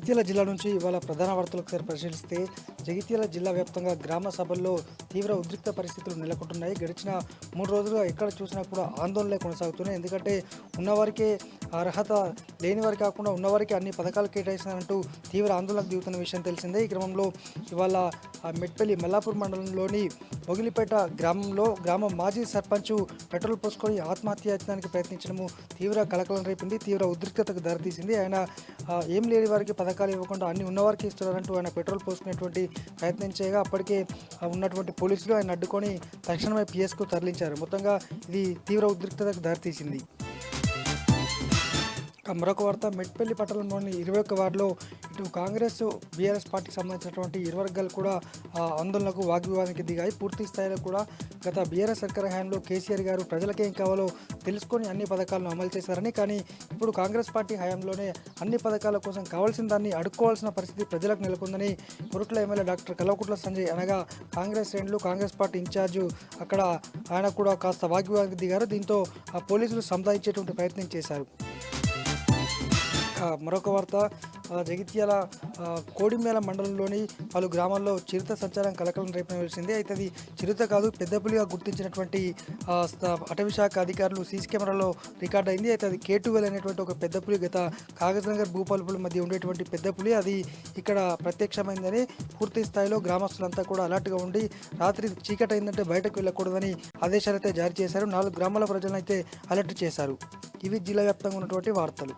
జగిత్యాల జిల్లా నుంచి ఇవాళ ప్రధాన వార్తలు ఒకసారి పరిశీలిస్తే జగిత్యాల జిల్లా వ్యాప్తంగా గ్రామ సభల్లో తీవ్ర ఉద్రిక్త పరిస్థితులు నెలకొంటున్నాయి. గడిచిన 3 రోజులుగా ఎక్కడ చూసినా కూడా ఆందోళనలే కొనసాగుతున్నాయి. ఎందుకంటే ఉన్నవారికే అర్హత లేని వారికి కాకుండా ఉన్నవారికి అన్ని పథకాలు కేటాయిస్తానంటూ తీవ్ర ఆందోళనకు దిగుతున్న విషయం తెలిసిందే. ఈ క్రమంలో ఇవాళ మెట్పల్లి మల్లాపూర్ మండలంలోని మొగిలిపేట గ్రామంలో గ్రామ మాజీ సర్పంచ్ పెట్రోల్ పోసుకొని ఆత్మహత్యాయత్నానికి ప్రయత్నించడము తీవ్ర కలకలం రేపింది, తీవ్ర ఉద్రిక్తతకు దారితీసింది. ఆయన ఏం లేని వారికి పథకాలు ఇవ్వకుండా అన్ని ఉన్నవారికి ఇస్తున్నారంటూ ఆయన పెట్రోల్ పోసుకునేటువంటి ప్రయత్నం చేయగా అప్పటికే ఉన్నటువంటి పోలీసులు ఆయన అడ్డుకొని తక్షణమే పిఎస్కు తరలించారు. మొత్తంగా ఇది తీవ్ర ఉద్రిక్తతకు దారితీసింది. మరొక వార్త, మెట్పల్లి పట్టణంలోని 21 వార్డులో ఇటు కాంగ్రెస్ బీఆర్ఎస్ పార్టీకి సంబంధించినటువంటి ఇరు వర్గాలు కూడా ఆందోళనకు వాగ్వివాదానికి దిగాయి. పూర్తి స్థాయిలో కూడా గత బీఆర్ఎస్ సర్కార్ హయాంలో కేసీఆర్ గారు ప్రజలకేం కావాలో తెలుసుకొని అన్ని పథకాలను అమలు చేశారని, కానీ ఇప్పుడు కాంగ్రెస్ పార్టీ హయాంలోనే అన్ని పథకాల కోసం కావాల్సిన దాన్ని అడుక్కోవాల్సిన పరిస్థితి ప్రజలకు నెలకొందని మురుట్ల ఎమ్మెల్యే డాక్టర్ కల్వకుంట్ల సంజయ్ అనగా కాంగ్రెస్ శ్రేణులు కాంగ్రెస్ పార్టీ ఇన్ఛార్జు అక్కడ ఆయన కూడా కాస్త వాగ్వివాదానికి దిగారు. దీంతో పోలీసులు సంధాయించేటువంటి ప్రయత్నం చేశారు. మరొక వార్త, జగిత్యాల కోడిమేల మండలంలోని పలు గ్రామాల్లో చిరుత సంచారం కలకలం రేపని తెలిసింది. అయితే అది చిరుత కాదు, పెద్ద పులిగా గుర్తించినటువంటి అటవీ శాఖ అధికారులు సీసీ కెమెరాలో రికార్డ్ అయింది. అయితే అది కేటువెల్ అనేటువంటి ఒక పెద్ద పులి, గత కాగజ్నగర్ భూపాలపుల మధ్య ఉండేటువంటి పెద్ద పులి, అది ఇక్కడ ప్రత్యక్షమైందని పూర్తి స్థాయిలో గ్రామస్తులంతా కూడా అలర్ట్గా ఉండి రాత్రి చీకటి అయిందంటే బయటకు వెళ్ళకూడదని ఆదేశాలు అయితే జారీ చేశారు. 4 గ్రామాల ప్రజలను అయితే అలర్ట్ చేశారు. ఇవి జిల్లా వ్యాప్తంగా ఉన్నటువంటి వార్తలు.